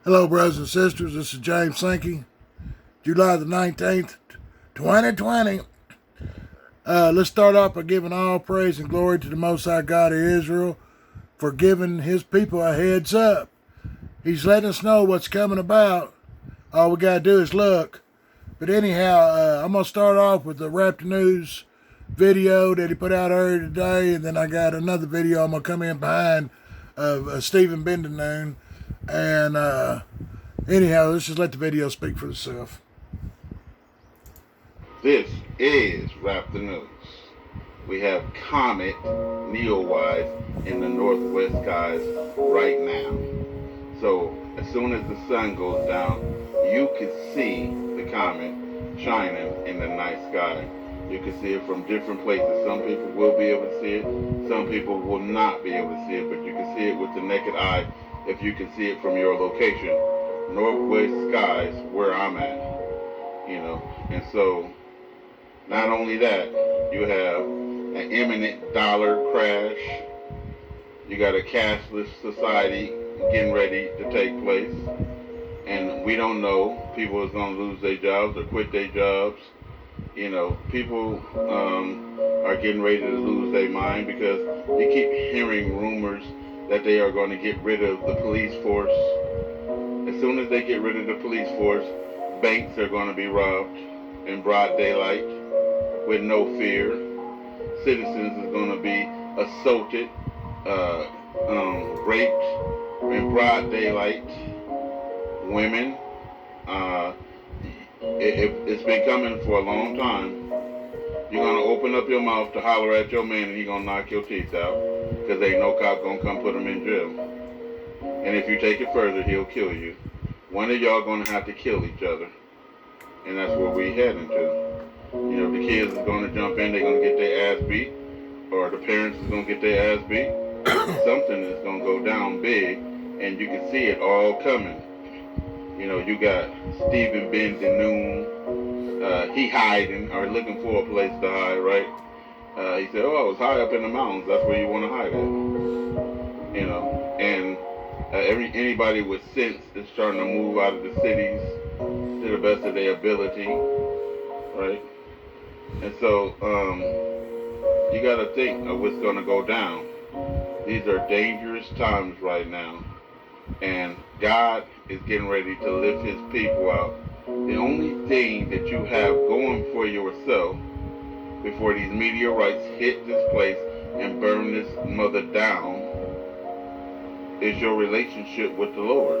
Hello, brothers and sisters. This is James Sankey, July the 19th, 2020. Let's start off by giving all praise and glory to the Most High God of Israel for giving his people a heads up. He's letting us know what's coming about. All we got to do is look. But anyhow, I'm going to start off with the RAPTHENEWS video that he put out earlier today, and then I got another video I'm going to come in behind of Stephen Bendanoon. And anyhow, let's just let the video speak for itself. This is RAPTHENEWS. We have Comet Neowise in the northwest skies right now. So as soon as the sun goes down, you can see the comet shining in the night sky. You can see it from different places. Some people will be able to see it. Some people will not be able to see it, but you can see it with the naked eye if you can see it from your location. Northwest skies, where I'm at, And so, not only that, you have an imminent dollar crash. You got a cashless society getting ready to take place. And we don't know. People is going to lose their jobs or quit their jobs. People are getting ready to lose their mind because you keep hearing rumors that they are going to get rid of the police force. As soon as they get rid of the police force, banks are going to be robbed in broad daylight with no fear. Citizens is going to be assaulted, raped in broad daylight. Women, it's been coming for a long time. You're going to open up your mouth to holler at your man and he's going to knock your teeth out because ain't no cop going to come put him in jail. And if you take it further, he'll kill you. One of y'all going to have to kill each other. And that's where we heading to. The kids is going to jump in, they're going to get their ass beat. Or the parents is going to get their ass beat. Something is going to go down big and you can see it all coming. You got Stephen Bendanoon. He hiding or looking for a place to hide, right? He said, I was high up in the mountains. That's where you want to hide at. And anybody with sense is trying to move out of the cities to the best of their ability, right? And so you got to think of what's going to go down. These are dangerous times right now. And God is getting ready to lift his people out. The only thing that you have going for yourself before these meteorites hit this place and burn this mother down is your relationship with the Lord.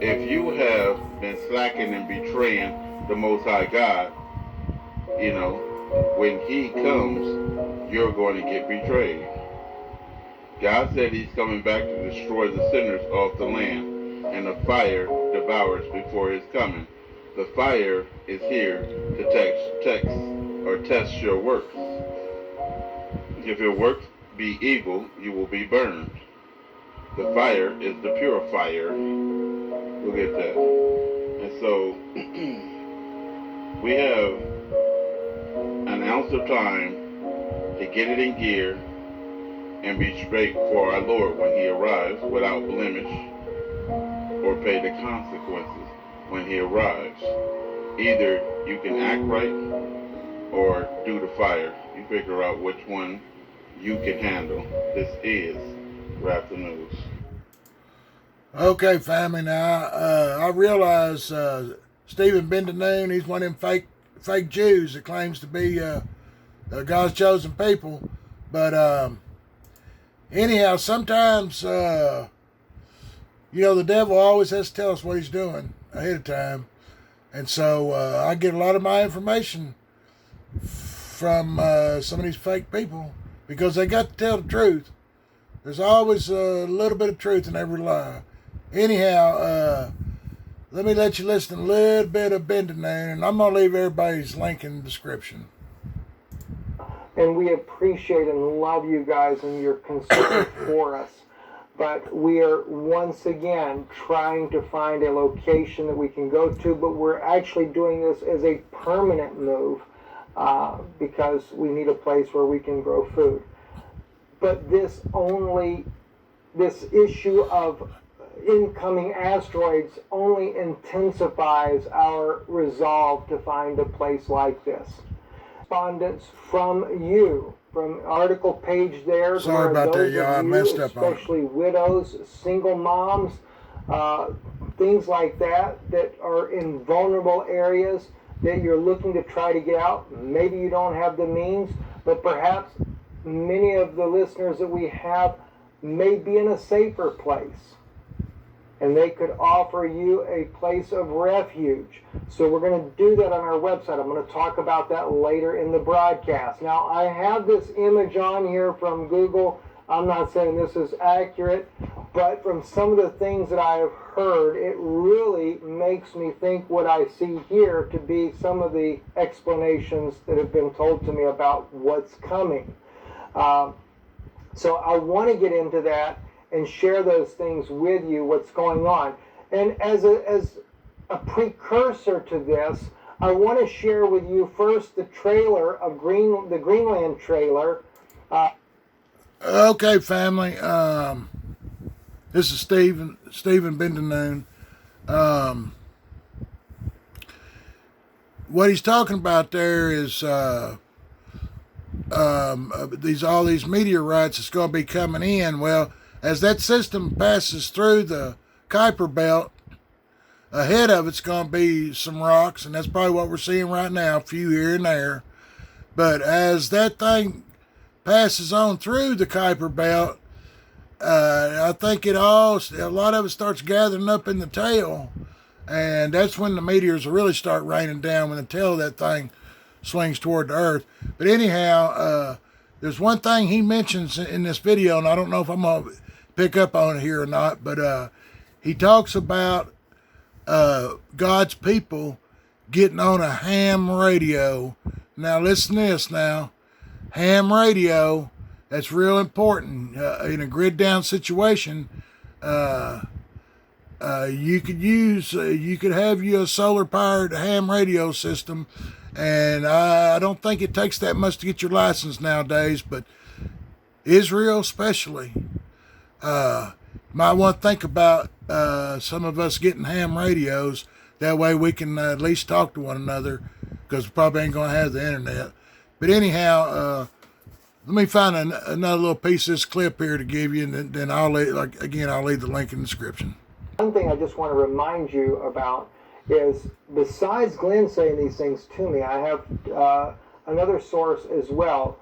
If you have been slacking and betraying the Most High God, when he comes, you're going to get betrayed. God said he's coming back to destroy the sinners off the land, and the fire devours before his coming. The fire is here to test your works. If your works be evil, you will be burned. The fire is the purifier. We'll get that. And so, we have an ounce of time to get it in gear and be straight for our Lord when he arrives without blemish, or pay the consequences when he arrives. Either you can act right or do the fire. You figure out which one you can handle. This is RAPTHENEWS. Okay, family. Now, I realize Stephen Bendanoon, he's one of them fake Jews that claims to be God's chosen people. But anyhow, sometimes, the devil always has to tell us what he's doing ahead of time. And so I get a lot of my information from some of these fake people because they got to tell the truth. There's always a little bit of truth in every lie. Anyhow, let me let you listen to a little bit of Bendanoon, and I'm going to leave everybody's link in the description. And we appreciate and love you guys and your concern for us. But we are once again trying to find a location that we can go to, but we're actually doing this as a permanent move because we need a place where we can grow food. But this issue of incoming asteroids only intensifies our resolve to find a place like this. Correspondence from you, from article page there. Sorry about that, y'all. I messed up on it. Especially widows, single moms, things like that are in vulnerable areas that you're looking to try to get out. Maybe you don't have the means, but perhaps many of the listeners that we have may be in a safer place, and they could offer you a place of refuge. So we're going to do that on our website. I'm going to talk about that later in the broadcast. Now, I have this image on here from Google. I'm not saying this is accurate, but from some of the things that I have heard, it really makes me think what I see here to be some of the explanations that have been told to me about what's coming. So I want to get into that and share those things with you, what's going on. And as a precursor to this, I want to share with you first the trailer of the Greenland trailer. Okay, family. This is Stephen Bendanoon. What he's talking about there is all these meteorites that's going to be coming in. Well, as that system passes through the Kuiper Belt, ahead of it's going to be some rocks, and that's probably what we're seeing right now, a few here and there. But as that thing passes on through the Kuiper Belt, I think a lot of it starts gathering up in the tail, and that's when the meteors will really start raining down, when the tail of that thing swings toward the earth. But anyhow, there's one thing he mentions in this video, and I don't know if I'm going to pick up on it here or not, but he talks about God's people getting on a ham radio. Now listen to this now. Ham radio, that's real important. In a grid down situation, you could have a solar powered ham radio system, and I don't think it takes that much to get your license nowadays, but Israel especially, might want to think about some of us getting ham radios. That way we can at least talk to one another, because we probably ain't going to have the internet. But anyhow, let me find another little piece of this clip here to give you, and then I'll leave the link in the description. One thing I just want to remind you about is, besides Glenn saying these things to me, I have another source as well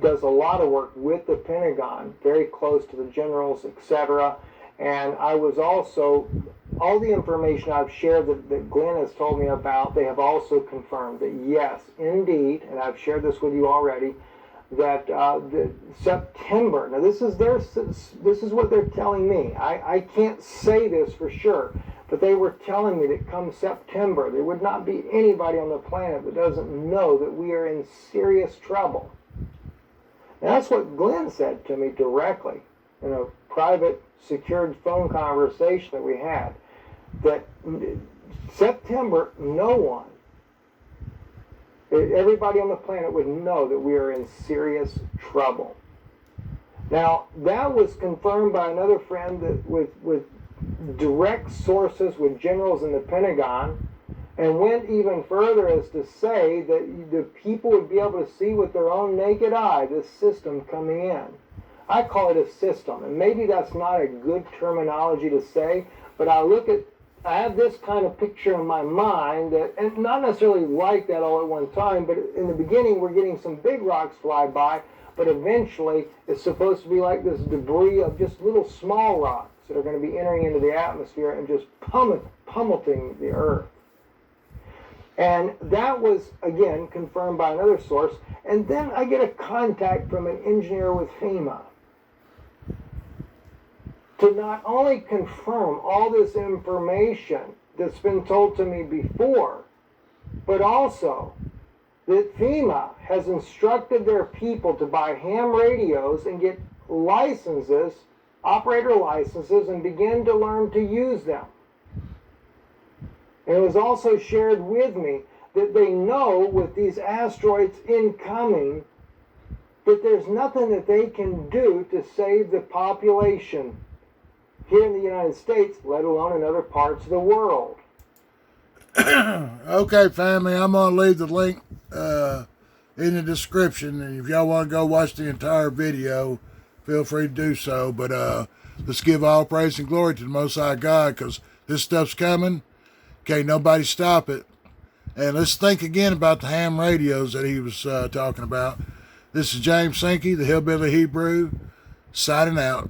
does a lot of work with the Pentagon, very close to the generals, etc. And I was also, all the information I've shared that Glenn has told me about, they have also confirmed that yes, indeed, and I've shared this with you already, that September, now this is what they're telling me. I can't say this for sure, but they were telling me that come September, there would not be anybody on the planet that doesn't know that we are in serious trouble. Now, that's what Glenn said to me directly in a private, secured phone conversation that we had, that September, no one, everybody on the planet would know that we are in serious trouble. Now, that was confirmed by another friend that with direct sources with generals in the Pentagon, and went even further as to say that the people would be able to see with their own naked eye this system coming in. I call it a system, and maybe that's not a good terminology to say, but I have this kind of picture in my mind, and not necessarily like that all at one time, but in the beginning we're getting some big rocks fly by, but eventually it's supposed to be like this debris of just little small rocks that are going to be entering into the atmosphere and just pummeling the earth. And that was, again, confirmed by another source. And then I get a contact from an engineer with FEMA to not only confirm all this information that's been told to me before, but also that FEMA has instructed their people to buy ham radios and get licenses, operator licenses, and begin to learn to use them. And it was also shared with me that they know with these asteroids incoming that there's nothing that they can do to save the population here in the United States, let alone in other parts of the world. Okay, family, I'm going to leave the link in the description, and if y'all want to go watch the entire video, feel free to do so. But let's give all praise and glory to the Most High God, because this stuff's coming. Can't nobody stop it. And let's think again about the ham radios that he was talking about. This is James Sankey, the Hillbilly Hebrew, signing out.